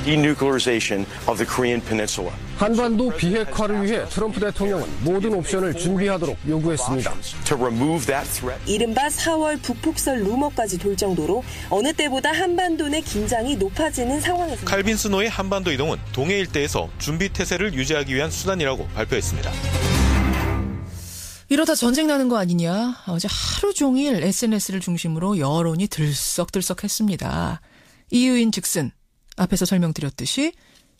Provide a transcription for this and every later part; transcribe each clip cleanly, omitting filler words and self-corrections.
denuclearization of the Korean Peninsula. 한반도 비핵화를 위해 트럼프 대통령은 모든 옵션을 준비하도록 요구했습니다. To remove that threat. 이른바 4월 북폭설 루머까지 돌 정도로 어느 때보다 한반도 내 긴장이 높아지는 상황에서 칼빈 스노의 한반도 이동은 동해 일대에서 준비 태세를 유지하기 위한 수단이라고 발표했습니다. 이러다 전쟁 나는 거 아니냐. 어제 하루 종일 SNS를 중심으로 여론이 들썩들썩했습니다. 이유인 즉슨 앞에서 설명드렸듯이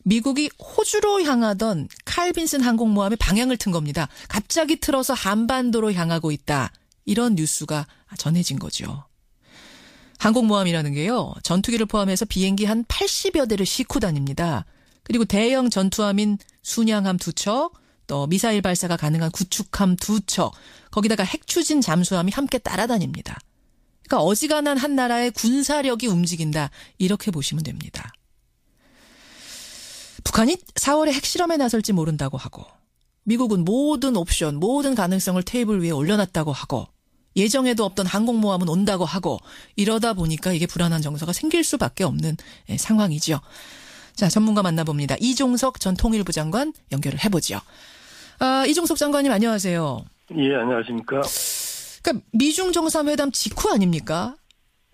미국이 호주로 향하던 칼 빈슨 항공모함의 방향을 튼 겁니다. 갑자기 틀어서 한반도로 향하고 있다. 이런 뉴스가 전해진 거죠. 항공모함이라는 게요. 전투기를 포함해서 비행기 한 80여 대를 싣고 다닙니다. 그리고 대형 전투함인 순양함 2척, 또 미사일 발사가 가능한 구축함 2척, 거기다가 핵추진 잠수함이 함께 따라다닙니다. 그러니까 어지간한 한 나라의 군사력이 움직인다. 이렇게 보시면 됩니다. 북한이 4월에 핵실험에 나설지 모른다고 하고 미국은 모든 옵션, 모든 가능성을 테이블 위에 올려놨다고 하고 예정에도 없던 항공모함은 온다고 하고 이러다 보니까 이게 불안한 정서가 생길 수밖에 없는 상황이죠. 자, 전문가 만나봅니다. 이종석 전 통일부 장관 연결을 해보죠. 이종석 장관님 안녕하세요. 예, 안녕하십니까. 그러니까 미중 정상회담 직후 아닙니까?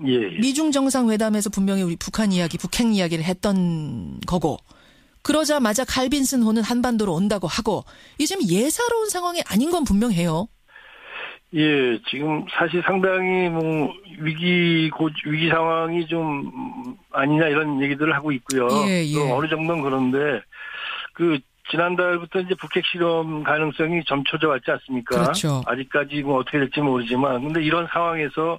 예. 미중 정상회담에서 분명히 우리 북한 이야기, 북핵 이야기를 했던 거고 그러자마자 칼빈슨호는 한반도로 온다고 하고 이게 지금 예사로운 상황이 아닌 건 분명해요. 예, 지금 사실 상당히 위기 상황이 좀 아니냐 이런 얘기들을 하고 있고요. 예. 또 어느 정도는 그런데 지난달부터 이제 북핵 실험 가능성이 점쳐져 왔지 않습니까? 그렇죠. 아직까지 어떻게 될지 모르지만 근데 이런 상황에서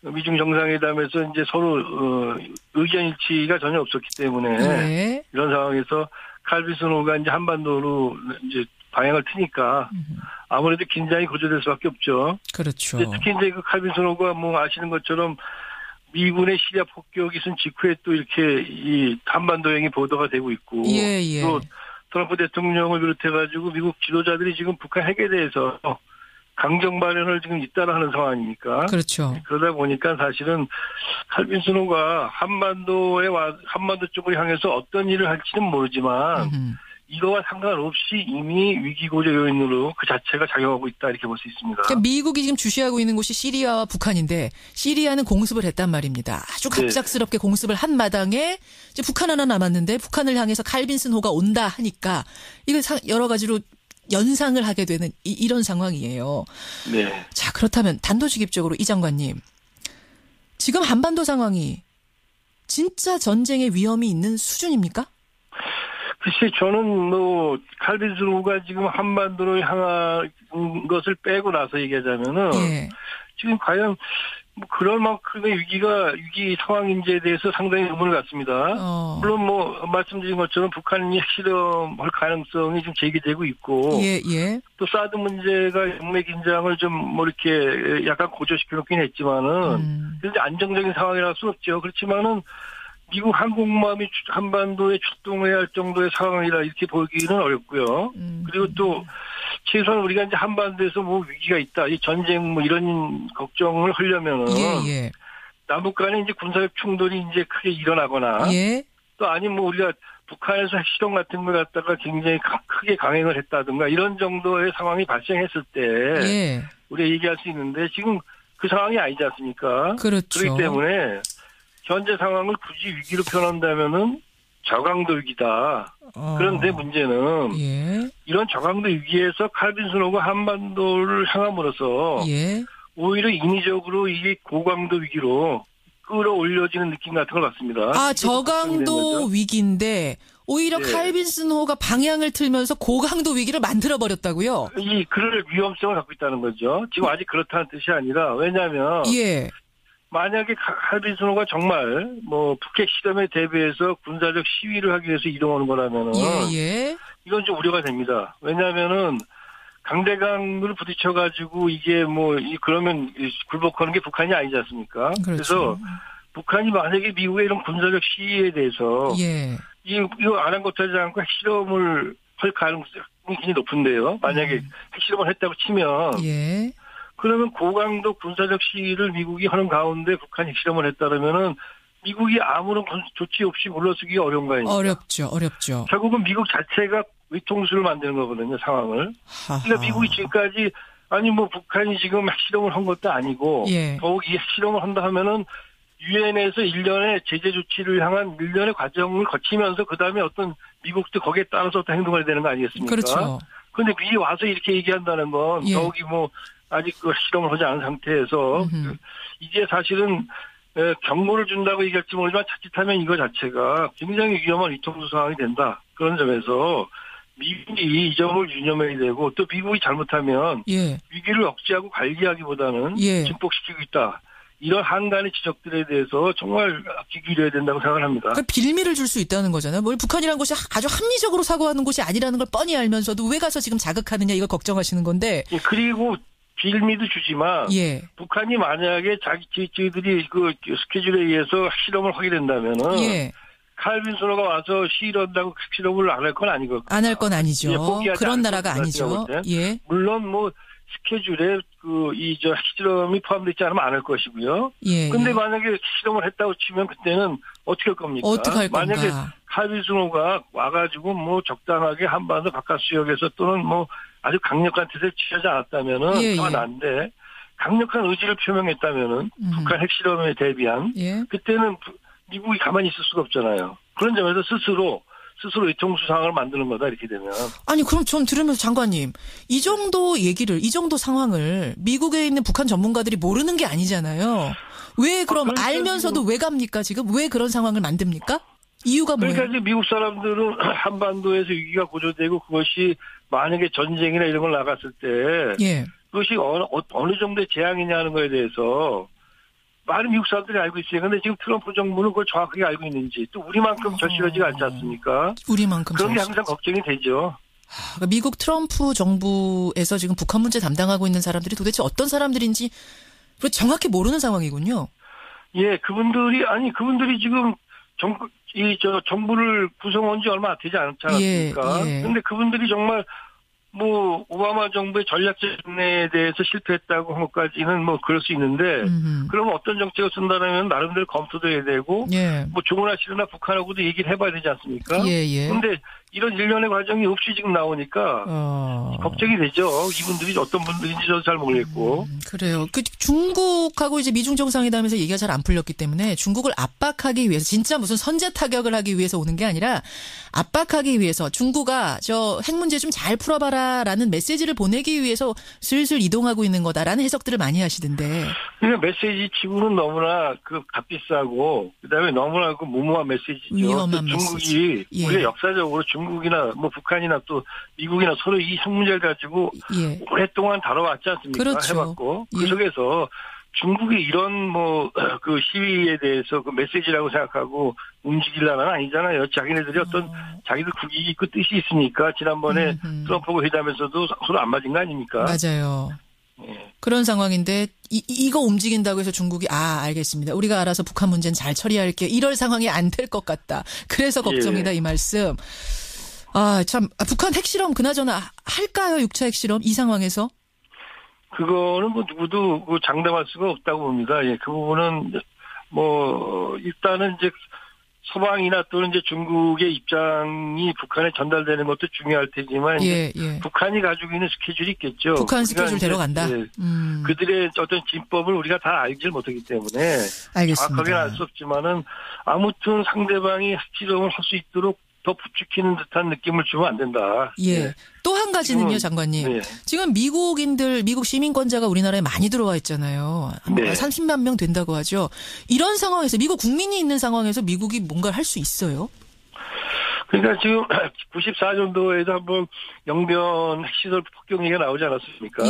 미중 정상회담에서 이제 서로 의견 일치가 전혀 없었기 때문에 네. 이런 상황에서 칼빈슨호가 이제 한반도로 이제 방향을 트니까 아무래도 긴장이 고조될 수밖에 없죠. 그렇죠. 특히 이제 그 칼빈슨호가 아시는 것처럼 미군의 시리아 폭격 있은 직후에 또 이렇게 이 한반도 행이 보도가 되고 있고 예. 또 트럼프 대통령을 비롯해가지고 미국 지도자들이 지금 북한 핵에 대해서 강정 발언을 지금 잇따라 하는 상황이니까. 그렇죠. 그러다 보니까 사실은 칼빈슨호가 한반도 쪽을 향해서 어떤 일을 할지는 모르지만 이거와 상관없이 이미 위기고조 요인으로 그 자체가 작용하고 있다 이렇게 볼 수 있습니다. 그러니까 미국이 지금 주시하고 있는 곳이 시리아와 북한인데 시리아는 공습을 했단 말입니다. 아주 갑작스럽게 공습을 한 마당에 이제 북한 하나 남았는데 북한을 향해서 칼빈슨호가 온다 하니까 이거 여러 가지로 연상을 하게 되는 이런 상황이에요. 네. 자, 그렇다면 단도직입적으로 이 장관님. 지금 한반도 상황이 진짜 전쟁의 위험이 있는 수준입니까? 글쎄 저는 칼빈슨호가 지금 한반도로 향한 것을 빼고 나서 얘기하자면은 지금 과연 그럴 만큼의 위기 상황인지에 대해서 상당히 의문을 갖습니다. 물론 말씀드린 것처럼 북한이 핵실험할 가능성이 좀 제기되고 있고 또 사드 문제가 영내 긴장을 좀 이렇게 약간 고조시켜 놓긴 했지만은 그런데 안정적인 상황이라 할 수 없죠. 그렇지만은 미국 항공모함이 한반도에 출동해야 할 정도의 상황이라 이렇게 보기는 어렵고요. 그리고 또 최소한 우리가 이제 한반도에서 위기가 있다, 이 전쟁 이런 걱정을 하려면은 남북 간에 이제 군사력 충돌이 이제 크게 일어나거나 또 아니면 우리가 북한에서 핵실험 같은 걸 갖다가 굉장히 크게 강행을 했다든가 이런 정도의 상황이 발생했을 때 우리가 얘기할 수 있는데 지금 그 상황이 아니지 않습니까? 그렇죠. 그렇기 때문에 현재 상황을 굳이 위기로 표현한다면은 저강도 위기다. 그런데 문제는 이런 저강도 위기에서 칼빈슨호가 한반도를 향함으로써 오히려 인위적으로 이게 고강도 위기로 끌어올려지는 느낌 같은 걸 받습니다. 저강도 위기인데 오히려 칼빈슨호가 방향을 틀면서 고강도 위기를 만들어버렸다고요? 그럴 위험성을 갖고 있다는 거죠. 지금 아직 그렇다는 뜻이 아니라 왜냐하면 만약에 칼빈슨호가 정말 북핵 실험에 대비해서 군사적 시위를 하기 위해서 이동하는 거라면은 이건 좀 우려가 됩니다. 왜냐하면은 강대강을 부딪혀가지고 이게 그러면 굴복하는 게 북한이 아니지 않습니까? 그래서 북한이 만약에 미국의 이런 군사적 시위에 대해서 이거 아랑곳하지 않고 핵실험을 할 가능성이 굉장히 높은데요. 만약에 핵실험을 했다고 치면 그러면 고강도 군사적 시위를 미국이 하는 가운데 북한이 핵실험을 했다면은 미국이 아무런 조치 없이 물러서기가 어려운 거 아닙니까? 어렵죠. 결국은 미국 자체가 위통수를 만드는 거거든요, 상황을. 하하. 그러니까 미국이 지금까지 아니 뭐 북한이 지금 핵실험을 한 것도 아니고 더욱 이 핵실험을 한다 하면은 유엔에서 1년의 제재 조치를 향한 1년의 과정을 거치면서 그다음에 어떤 미국도 거기에 따라서 어떤 행동을 해야 되는 거 아니겠습니까? 그렇죠. 그런데 미리 와서 이렇게 얘기한다는 건 더욱이 뭐 아직 그 실험을 하지 않은 상태에서 이게 사실은 경고를 준다고 얘기할지 모르지만 자칫하면 이거 자체가 굉장히 위험한 위통수 상황이 된다. 그런 점에서 미국이 이 점을 유념해야 되고 또 미국이 잘못하면 위기를 억제하고 관리하기보다는 증폭시키고 있다. 이런 한간의 지적들에 대해서 정말 귀 기울여야 된다고 생각을 합니다. 그러니까 빌미를 줄 수 있다는 거잖아요. 뭘 북한이라는 곳이 아주 합리적으로 사고하는 곳이 아니라는 걸 뻔히 알면서도 왜 가서 지금 자극하느냐 이걸 걱정하시는 건데. 그리고 빌미도 주지만 북한이 만약에 저희들이 그 스케줄에 의해서 실험을 하게 된다면은 칼빈 소로가 와서 시일한다고 실험을 안 할 건 아니거든요. 안 할 건 아니죠. 그런 나라가 아니죠. 물론 뭐 스케줄에 저 실험이 포함되지 않으면 안 할 것이고요. 근데 만약에 실험을 했다고 치면 그때는 어떻게 할 겁니까? 어떻게 할 건가? 만약에 칼빈 소로가 와가지고 뭐 적당하게 한반도 바깥 수역에서 또는 뭐 아주 강력한 태세를 취하지 않았다면은 더 난데 강력한 의지를 표명했다면은 북한 핵실험에 대비한 그때는 미국이 가만히 있을 수가 없잖아요. 그런 점에서 스스로 위통수 상황을 만드는 거다 이렇게 되면. 아니 그럼 전 들으면서 장관님 이 정도 얘기를 이 정도 상황을 미국에 있는 북한 전문가들이 모르는 게 아니잖아요. 왜 그럼 알면서도 왜 갑니까 지금? 왜 그런 상황을 만듭니까? 이유가 뭐예요? 그러니까 이제 미국 사람들은 한반도에서 위기가 고조되고 그것이 만약에 전쟁이나 이런 걸 나갔을 때 그것이 어느 정도의 재앙이냐 하는 거에 대해서 많은 미국 사람들이 알고 있어요. 그런데 지금 트럼프 정부는 그걸 정확하게 알고 있는지 또 우리만큼 절실하지가 않지 않습니까? 우리만큼 그런 게 항상 걱정이 되죠. 그러니까 미국 트럼프 정부에서 지금 북한 문제 담당하고 있는 사람들이 도대체 어떤 사람들인지 정확히 모르는 상황이군요. 그분들이 지금 정부를 구성한 지 얼마 되지 않지 않았습니까? 근데 그분들이 정말 뭐 오바마 정부의 전략적인에 대해서 실패했다고 한 것까지는 뭐 그럴 수 있는데 그러면 어떤 정책을 쓴다면 나름대로 검토도 해야 되고 뭐 조문하시거나 북한하고도 얘기를 해봐야 되지 않습니까? 근데 이런 일련의 과정이 없이 지금 나오니까 걱정이 되죠. 이분들이 어떤 분들인지 저도 잘 모르겠고. 그래요. 그 중국하고 이제 미중 정상회담에서 얘기가 잘 안 풀렸기 때문에 중국을 압박하기 위해서 진짜 무슨 선제 타격을 하기 위해서 오는 게 아니라 압박하기 위해서 중국아 저 핵 문제 좀 잘 풀어봐라라는 메시지를 보내기 위해서 슬슬 이동하고 있는 거다라는 해석들을 많이 하시던데. 그러니까 메시지 치고는 너무나 값비싸고 그다음에 너무나 무모한 메시지죠. 위험한 중국이 메시지. 우리가 역사적으로 중국이나 뭐 북한이나 또 미국이나 서로 이 핵 문제를 가지고 오랫동안 다뤄왔지 않습니까? 그렇죠. 해봤고 그 속에서 중국이 이런 그 시위에 대해서 그 메시지라고 생각하고 움직이려는 아니잖아요. 자기네들이 어떤 자기들 국익이 있고 뜻이 있으니까 지난번에 트럼프하고 회담에서도 서로 안 맞은 거 아닙니까? 맞아요. 그런 상황인데 이거 움직인다고 해서 중국이 알겠습니다. 우리가 알아서 북한 문제는 잘 처리할게. 이럴 상황이 안 될 것 같다. 그래서 걱정이다 이 말씀. 참 북한 핵실험 그나저나 할까요? 6차 핵실험 이 상황에서? 그거는 뭐 누구도 장담할 수가 없다고 봅니다. 그 부분은 일단은 이제 서방이나 또는 이제 중국의 입장이 북한에 전달되는 것도 중요할 테지만 북한이 가지고 있는 스케줄이 있겠죠. 북한 스케줄대로 간다. 그들의 어떤 진법을 우리가 다 알지 못하기 때문에 정확하게는 알 수 없지만은 아무튼 상대방이 핵실험을 할 수 있도록 더 부추기는 듯한 느낌을 주면 안 된다. 또 한 가지는요, 장관님. 지금 미국 시민권자가 우리나라에 많이 들어와 있잖아요. 30만 명 된다고 하죠. 이런 상황에서 미국 국민이 있는 상황에서 미국이 뭔가를 할 수 있어요? 그러니까 지금 94년도에도 한번 영변 핵시설 폭격 얘기가 나오지 않았습니까?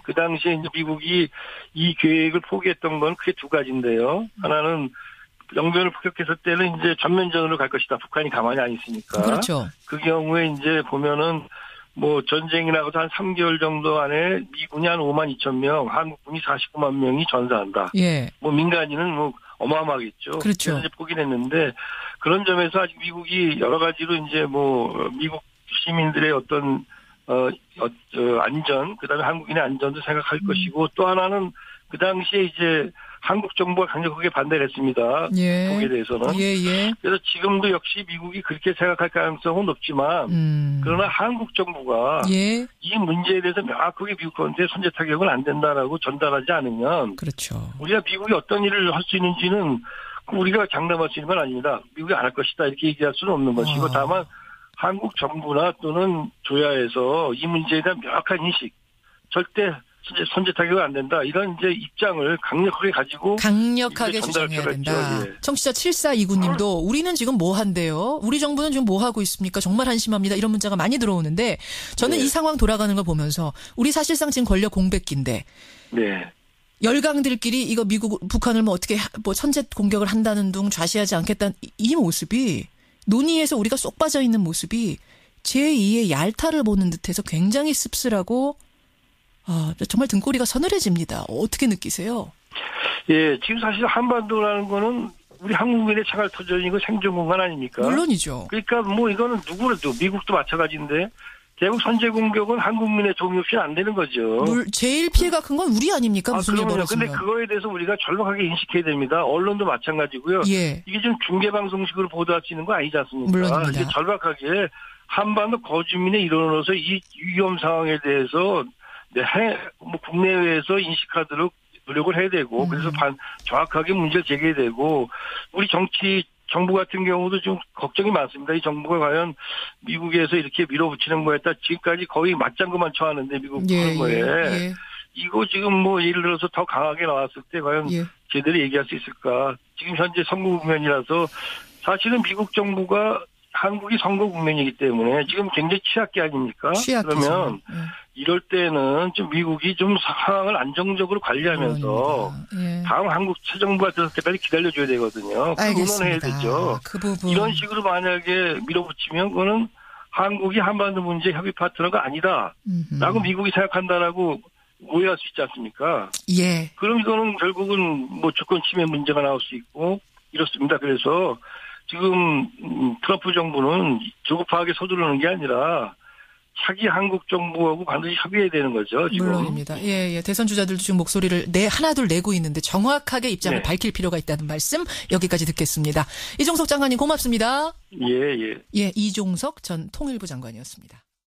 그 당시에 이제 미국이 이 계획을 포기했던 건 크게 두 가지인데요. 하나는 영변을 폭격했을 때는 이제 전면전으로 갈 것이다. 북한이 가만히 안 있으니까. 그렇죠. 그 경우에 이제 보면은 전쟁이 나고도 한 3개월 정도 안에 미군이 한 5만 2천 명, 한국군이 49만 명이 전사한다. 민간인은 어마어마하겠죠. 그렇죠. 그래서 이제 포기를 했는데 그런 점에서 아직 미국이 여러 가지로 이제 미국 시민들의 어떤 안전, 그다음에 한국인의 안전도 생각할 것이고 또 하나는 그 당시에 이제 한국 정부가 강력하게 반대를 했습니다. 예. 북에 대해서는. 예. 그래서 지금도 역시 미국이 그렇게 생각할 가능성은 높지만 그러나 한국 정부가 예. 이 문제에 대해서 명확하게 미국한테 선제 타격은 안 된다라고 전달하지 않으면 그렇죠. 우리가 미국이 어떤 일을 할 수 있는지는 우리가 장담할 수 있는 건 아닙니다. 미국이 안 할 것이다 이렇게 얘기할 수는 없는 것이고 다만 한국 정부나 또는 조야에서 이 문제에 대한 명확한 인식, 절대 선제 타격은 안 된다. 이런 이제 입장을 강력하게 가지고 주장해야 된다. 예. 청취자 7429님도 우리는 지금 뭐 한대요? 우리 정부는 지금 뭐 하고 있습니까? 정말 한심합니다. 이런 문자가 많이 들어오는데 저는 이 상황 돌아가는 걸 보면서 우리 사실상 지금 권력 공백기인데 네. 열강들끼리 이거 북한을 뭐 어떻게 선제 공격을 한다는 둥 좌시하지 않겠다는 이 모습이 논의에서 우리가 쏙 빠져 있는 모습이 제2의 얄타를 보는 듯해서 굉장히 씁쓸하고 정말 등골이가 서늘해집니다. 어떻게 느끼세요? 예, 지금 사실 한반도라는 거는 우리 한국인의 차갈 터전이고 생존 공간 아닙니까? 물론이죠. 그러니까 뭐 이거는 누구라도 미국도 마찬가지인데 대북 선제 공격은 한국민의 동의 없이 안 되는 거죠. 제일 피해가 큰 건 우리 아닙니까? 무슨 일 벌어지면. 근데 그거에 대해서 우리가 절박하게 인식해야 됩니다. 언론도 마찬가지고요. 예. 이게 좀 중계방송식으로 보도할 수 있는 거 아니지 않습니까? 물론입니다. 이제 절박하게 한반도 거주민의 일원으로서 이 위험 상황에 대해서 국내외에서 인식하도록 노력을 해야 되고 그래서 정확하게 문제를 제기해야 되고 우리 정부 같은 경우도 좀 걱정이 많습니다. 이 정부가 과연 미국에서 이렇게 밀어붙이는 거에 따라 지금까지 거의 맞장구만 쳐하는데 미국 하는 거에 이거 지금 뭐 예를 들어서 더 강하게 나왔을 때 과연 제대로 얘기할 수 있을까? 지금 현재 선거 국면이라서 사실은 미국 정부가 한국이 선거 국면이기 때문에 지금 굉장히 취약계 아닙니까? 그러면 이럴 때는 좀 미국이 좀 상황을 안정적으로 관리하면서 다음 한국 새 정부가 들어설 때까지 기다려줘야 되거든요. 의논해야 되죠. 그 부분. 이런 식으로 만약에 밀어붙이면 그거는 한국이 한반도 문제 협의 파트너가 아니다라고 미국이 생각한다라고 오해할 수 있지 않습니까? 예. 그럼 이거는 결국은 뭐 주권 침해 문제가 나올 수 있고 이렇습니다. 그래서 지금 트럼프 정부는 조급하게 서두르는 게 아니라 차기 한국 정부하고 반드시 협의해야 되는 거죠. 지금. 물론입니다. 예. 대선 주자들도 지금 목소리를 하나둘 내고 있는데 정확하게 입장을 밝힐 필요가 있다는 말씀 여기까지 듣겠습니다. 이종석 장관님 고맙습니다. 예. 이종석 전 통일부 장관이었습니다.